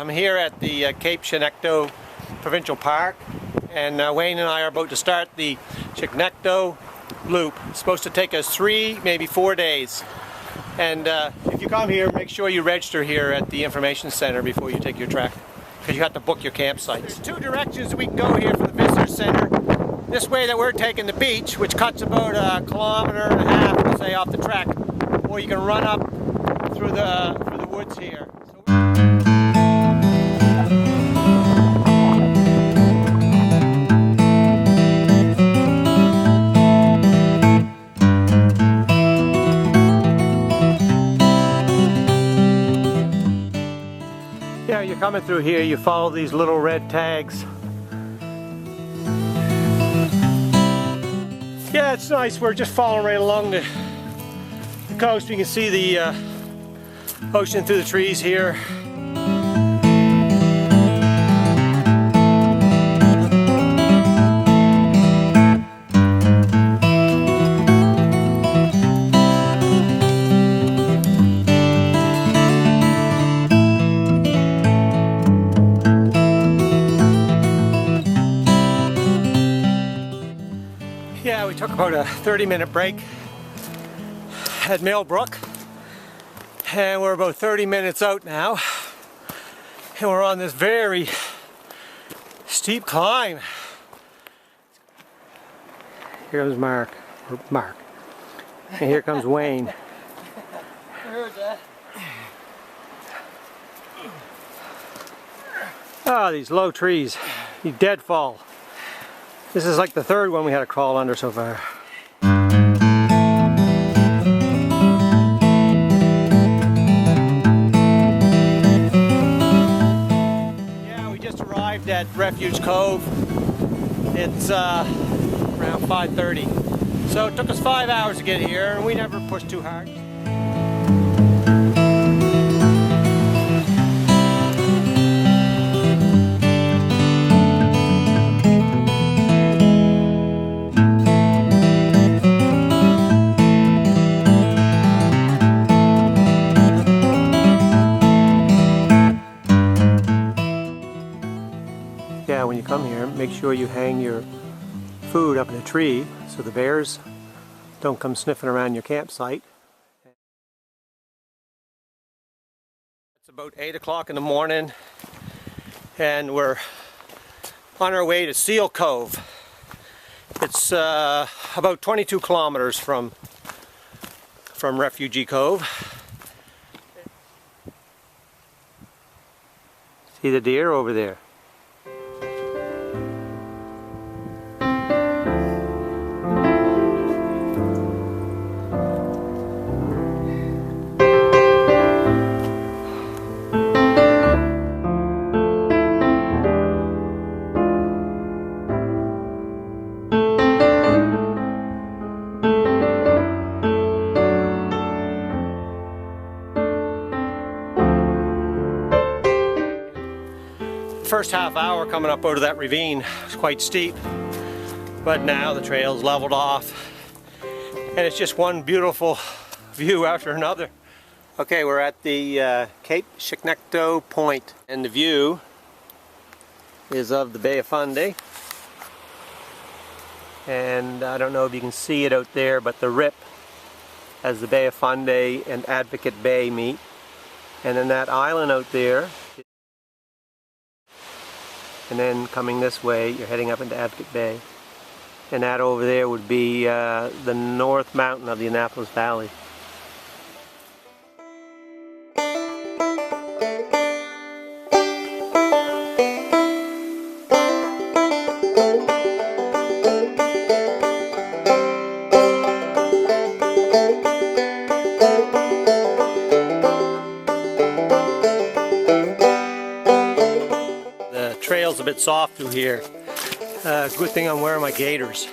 I'm here at the Cape Chignecto Provincial Park, and Wayne and I are about to start the Chignecto loop. It's supposed to take us 3, maybe 4 days. And if you come here, make sure you register here at the information center before you take your trek, because you have to book your campsites. There's 2 directions we can go here from the visitor center. This way that we're taking the beach, which cuts about 1.5 kilometers, we'll say, off the trek, or you can run up through the woods here. Yeah, you're coming through here, you follow these little red tags. Yeah, it's nice. We're just following right along the coast. We can see the ocean through the trees here. Yeah, we took about a 30-minute break at Millbrook, and we're about 30 minutes out now, and we're on this very steep climb. Here comes Mark, and here comes Wayne. I heard that. Ah, these low trees, you deadfall. This is like the 3rd one we had to crawl under so far. Yeah, we just arrived at Refuge Cove. It's around 5:30. So it took us 5 hours to get here, and we never pushed too hard. Yeah, when you come here, make sure you hang your food up in a tree so the bears don't come sniffing around your campsite. It's about 8 o'clock in the morning, and we're on our way to Seal Cove. It's about 22 kilometers from Refugee Cove. See the deer over there? First half hour coming up out of that ravine was quite steep, but now the trail's leveled off and it's just one beautiful view after another. Okay, we're at the Cape Chignecto point, and the view is of the Bay of Fundy, and I don't know if you can see it out there, but the rip as the Bay of Fundy and Advocate Bay meet, and then that island out there. And then coming this way, you're heading up into Advocate Bay. And that over there would be the north mountain of the Annapolis Valley. The trail's a bit soft through here. Good thing I'm wearing my gaiters.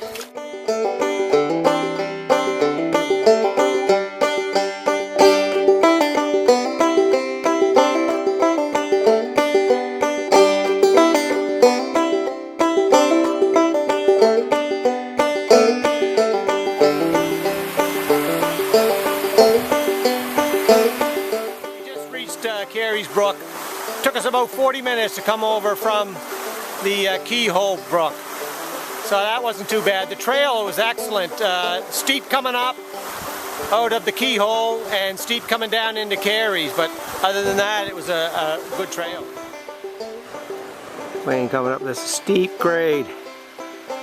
Carey's Brook. Took us about about 40 minutes to come over from the Keyhole Brook. So that wasn't too bad. The trail was excellent. Steep coming up out of the Keyhole and steep coming down into Carey's, but other than that it was a good trail. Wayne coming up this steep grade.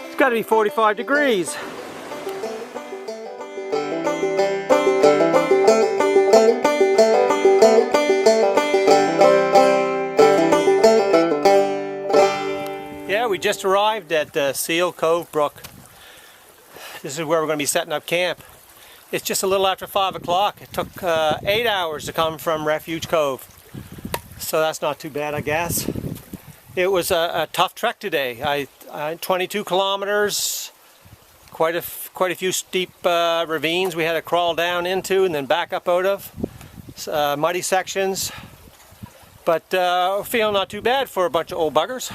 It's got to be 45 degrees. Yeah, we just arrived at Seal Cove Brook. This is where we're going to be setting up camp. It's just a little after 5 o'clock. It took 8 hours to come from Refuge Cove. So that's not too bad, I guess. It was a tough trek today. 22 kilometers, quite a few steep ravines we had to crawl down into and then back up out of. Muddy sections. But feeling not too bad for a bunch of old buggers.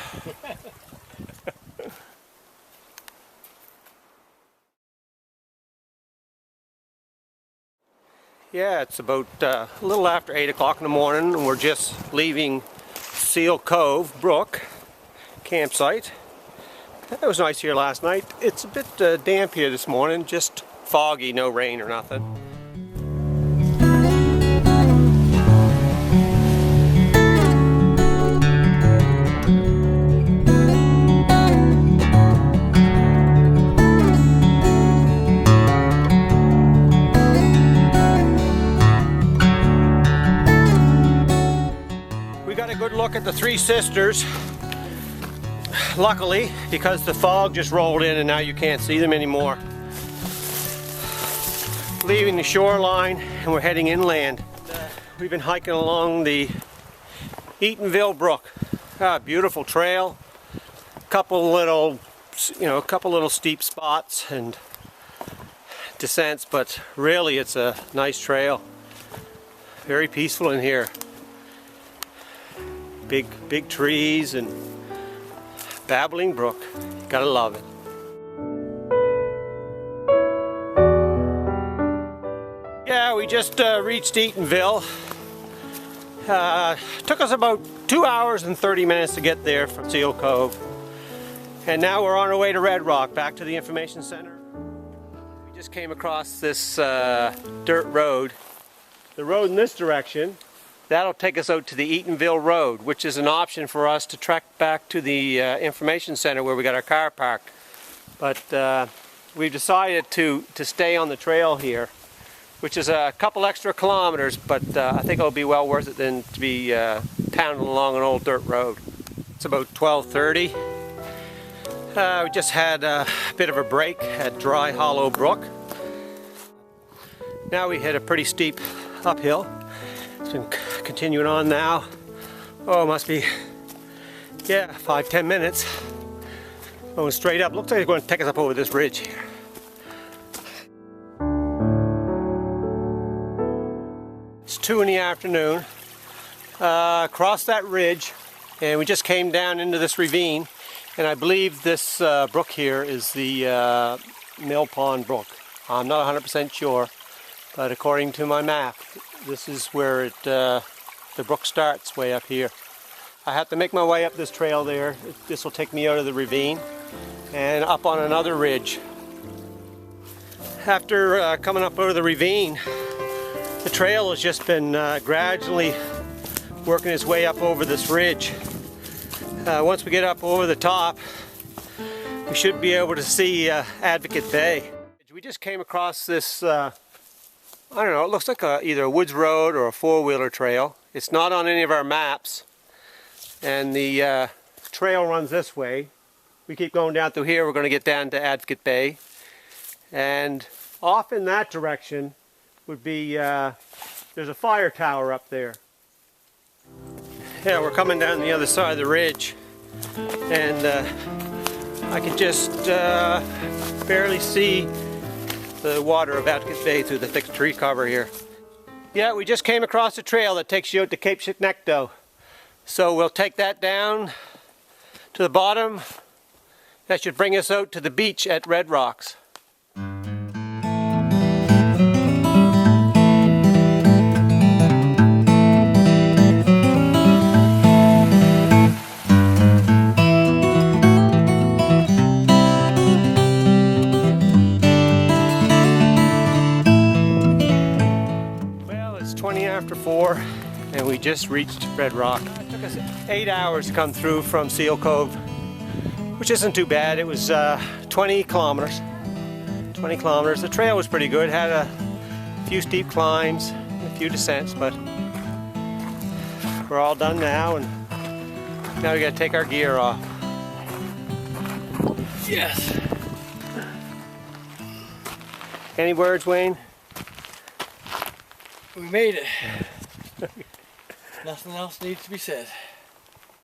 Yeah, it's about a little after 8 o'clock in the morning and we're just leaving Seal Cove Brook campsite. It was nice here last night. It's a bit damp here this morning, just foggy, no rain or nothing. Good look at the Three Sisters, luckily, because the fog just rolled in and now you can't see them anymore. Leaving the shoreline and we're heading inland. We've been hiking along the Eatonville Brook. Beautiful trail, couple little steep spots and descents, but really it's a nice trail. Very peaceful in here. Big trees and babbling brook. Gotta love it. Yeah, we just reached Eatonville. Took us about 2 hours and 30 minutes to get there from Seal Cove. And now we're on our way to Red Rock, back to the information center. We just came across this dirt road. The road in this direction, that'll take us out to the Eatonville Road, which is an option for us to trek back to the information center where we got our car parked. But we've decided to stay on the trail here, which is a couple extra kilometers, but I think it'll be well worth it than to be pounding along an old dirt road. It's about 12:30. We just had a bit of a break at Dry Hollow Brook. Now we hit a pretty steep uphill. It's been continuing on now. Oh, it must be, 5-10 minutes. Going straight up. Looks like it's going to take us up over this ridge here. It's 2 in the afternoon. Across that ridge, and we just came down into this ravine, and I believe this brook here is the Mill Pond Brook. I'm not 100% sure, but according to my map, this is where the brook starts, way up here. I have to make my way up this trail there. This will take me out of the ravine and up on another ridge. After coming up out of the ravine, the trail has just been gradually working its way up over this ridge. Once we get up over the top, we should be able to see Advocate Bay. We just came across this I don't know, it looks like either a woods road or a four-wheeler trail. It's not on any of our maps. And the trail runs this way. We keep going down through here, we're going to get down to Advocate Bay. And off in that direction would be, there's a fire tower up there. Yeah, we're coming down the other side of the ridge. And I can just barely see the water of Advocate Bay through the thick tree cover here. Yeah, we just came across a trail that takes you out to Cape Chignecto. So we'll take that down to the bottom. That should bring us out to the beach at Red Rocks. It's 20 after 4 and we just reached Red Rock. It took us 8 hours to come through from Seal Cove, which isn't too bad. It was 20 kilometers. 20 kilometers. The trail was pretty good. Had a few steep climbs, a few descents, but we're all done now, and now we gotta take our gear off. Yes. Any words, Wayne? We made it. Nothing else needs to be said.